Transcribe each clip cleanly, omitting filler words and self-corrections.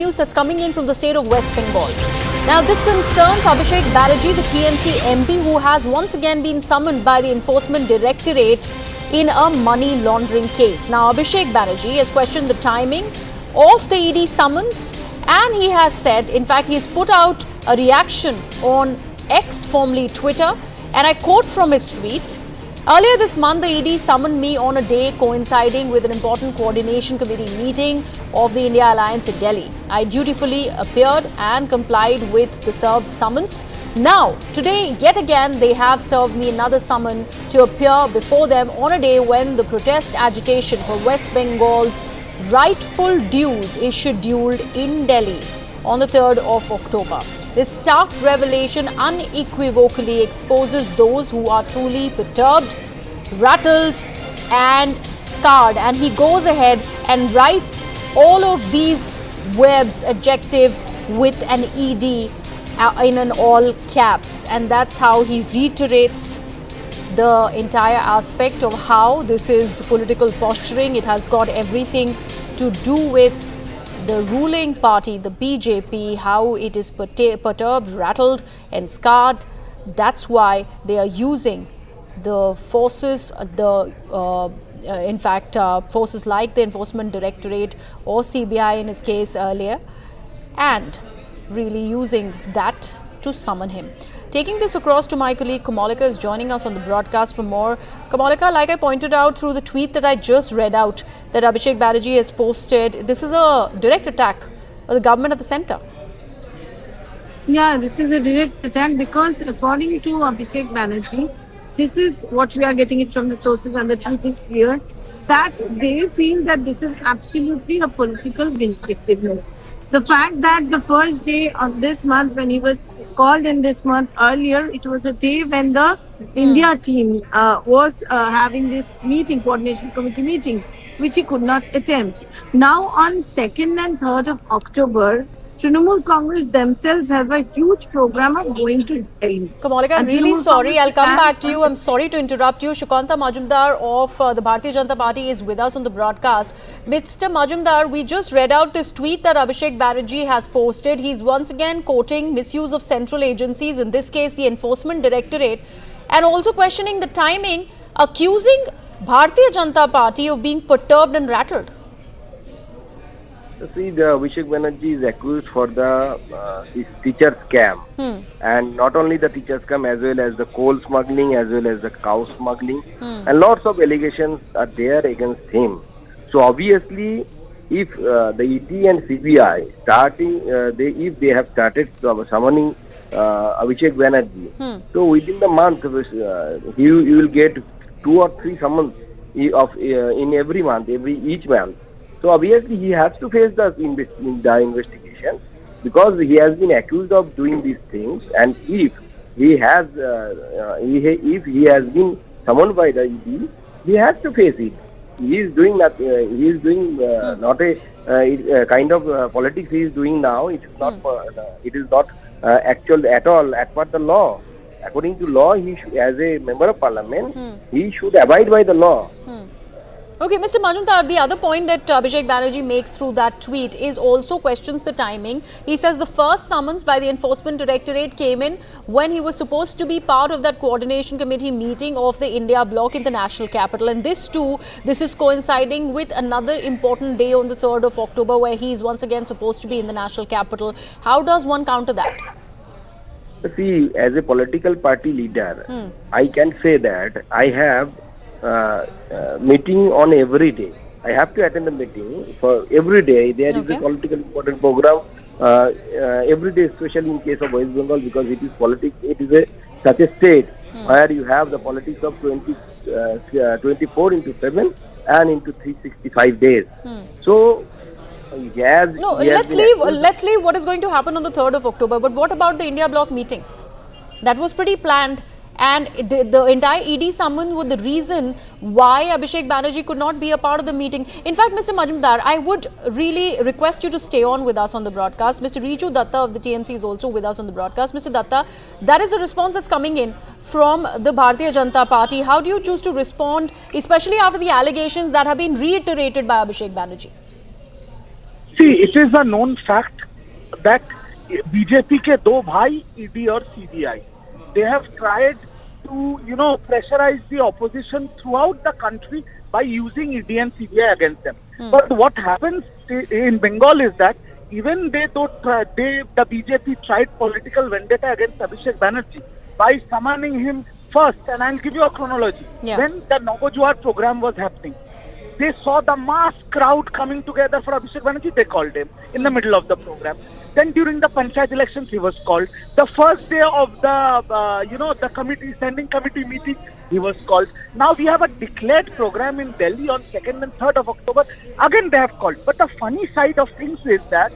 News that's coming in from the state of West Bengal. Now, this concerns Abhishek Banerjee, the TMC MP, who has once again been summoned by the Enforcement Directorate in a money laundering case. Now, Abhishek Banerjee has questioned the timing of the ED summons, and he has said, in fact, he has put out a reaction on X, formerly Twitter, and I quote from his tweet. Earlier this month, the ED summoned me on a day coinciding with an important coordination committee meeting of the India Alliance in Delhi. I dutifully appeared and complied with the served summons. Now, today, yet again, they have served me another summon to appear before them on a day when the protest agitation for West Bengal's rightful dues is scheduled in Delhi on the 3rd of October. This stark revelation unequivocally exposes those who are truly perturbed, rattled and scarred. And he goes ahead and writes all of these verbs, adjectives with an ED in an all caps. And that's how he reiterates the entire aspect of how this is political posturing. It has got everything to do with the ruling party, the BJP, how it is perturbed, rattled and scarred. That's why they are using the forces, forces like the Enforcement Directorate or CBI in his case earlier, and really using that to summon him. Taking this across to my colleague Kamalika is joining us on the broadcast for more. Kamalika, like I pointed out through the tweet that I just read out that Abhishek Banerjee has posted, this is a direct attack on the government at the centre. Yeah, this is a direct attack because according to Abhishek Banerjee, this is what we are getting it from the sources, and the tweet is clear that they feel that this is absolutely a political vindictiveness. The fact that the first day of this month, when he was called in this month earlier, it was a day when the India team was having this meeting, coordination committee meeting, which he could not attend. Now on 2nd and 3rd of October, Trinamool Congress themselves have a huge program of going to Delhi. Kamalika, I'm really sorry. I'll come back to you. I'm sorry to interrupt you. Shukanta Majumdar of the Bharatiya Janata Party is with us on the broadcast. Mr. Majumdar, we just read out this tweet that Abhishek Banerjee has posted. He's once again quoting misuse of central agencies, in this case the Enforcement Directorate, and also questioning the timing, accusing Bharatiya Janata Party of being perturbed and rattled. See, the Abhishek Banerjee is accused for the teacher scam, and not only the teacher scam, as well as the coal smuggling, as well as the cow smuggling, and lots of allegations are there against him. So obviously, if the ET and CBI if they have started summoning Abhishek Banerjee, so within the month you will get 2 or 3 summons in every month, each month. So obviously he has to face the investigation, because he has been accused of doing these things, and if he has been summoned by the ED, he has to face it. He is doing not a kind of politics he is doing now. It is not actual at all as per the law. According to law, he should, as a member of parliament, he should abide by the law. Okay, Mr. Majumdar, the other point that Abhishek Banerjee makes through that tweet is also questions the timing. He says the first summons by the Enforcement Directorate came in when he was supposed to be part of that coordination committee meeting of the India bloc in the national capital. And this is coinciding with another important day on the 3rd of October where he is once again supposed to be in the national capital. How does one counter that? See, as a political party leader, I can say that I have meeting on every day. I have to attend the meeting for every day. There is a political important program every day, especially in case of West Bengal, because it is politics. It is such a state where you have the politics of 24 into 7 and into 365 days. So let's leave what is going to happen on the 3rd of October. But what about the India bloc meeting? That was pretty planned. And the entire ED summon was the reason why Abhishek Banerjee could not be a part of the meeting. In fact, Mr. Majumdar, I would really request you to stay on with us on the broadcast. Mr. Riju Datta of the TMC is also with us on the broadcast. Mr. Datta, that is a response that's coming in from the Bharatiya Janata Party. How do you choose to respond, especially after the allegations that have been reiterated by Abhishek Banerjee? See, it is a known fact that BJP के दो भाई ED और CBI, they have tried to pressurize the opposition throughout the country by using ED and CBI against them. But what happens in Bengal is that even the BJP tried political vendetta against Abhishek Banerjee by summoning him first, and I'll give you a chronology. Yeah. When the Navajuar program was happening, they saw the mass crowd coming together for Abhishek Banerjee. They called him in the middle of the program. Then during the Panchayat elections, he was called. The first day of the the standing committee meeting, he was called. Now we have a declared program in Delhi on 2nd and 3rd of October. Again, they have called. But the funny side of things is that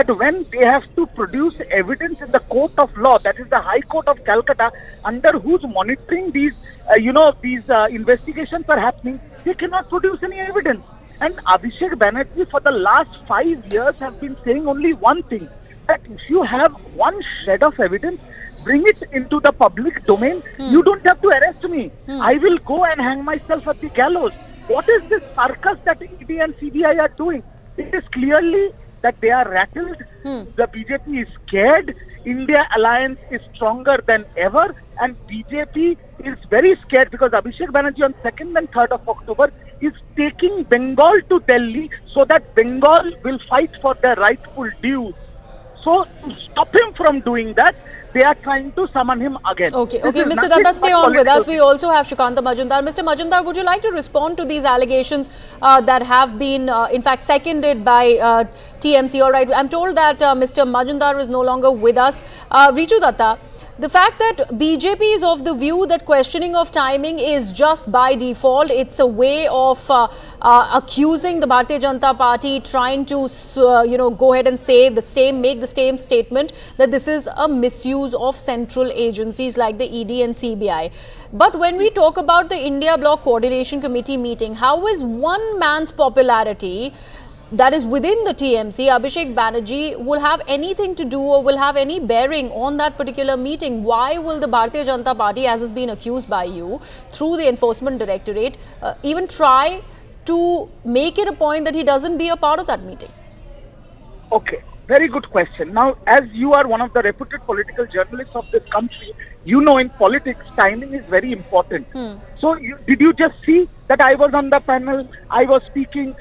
when they have to produce evidence in the court of law, that is the High Court of Calcutta, under whose monitoring these investigations are happening, they cannot produce any evidence. And Abhishek Banerjee for the last 5 years have been saying only one thing, that if you have one shred of evidence, bring it into the public domain. You don't have to arrest me. I will go and hang myself at the gallows. What is this circus that ED and CBI are doing? It is clearly that they are rattled. The BJP is scared. India alliance is stronger than ever, and BJP is very scared because Abhishek Banerjee on 2nd and 3rd of October is taking Bengal to Delhi so that Bengal will fight for their rightful dues. So to stop him from doing that, they are trying to summon him again. Okay, This is Mr. nothing Datta, stay but on with us. political. We also have Shikanta Majumdar. Mr. Majumdar, would you like to respond to these allegations that have been, in fact, seconded by TMC? All right, I'm told that Mr. Majumdar is no longer with us. Richu Datta, the fact that BJP is of the view that questioning of timing is just by default, it's a way of accusing the Bharatiya Janata Party, trying to go ahead and say the same, make the same statement that this is a misuse of central agencies like the ED and CBI. But when we talk about the India Bloc Coordination Committee meeting, how is one man's popularity that is within the TMC, Abhishek Banerjee, will have anything to do or will have any bearing on that particular meeting? Why will the Bharatiya Janata Party, as has been accused by you, through the Enforcement Directorate, even try to make it a point that he doesn't be a part of that meeting? Okay, very good question. Now, as you are one of the reputed political journalists of this country, you know in politics, timing is very important. So, did you just see that I was on the panel, I was speaking,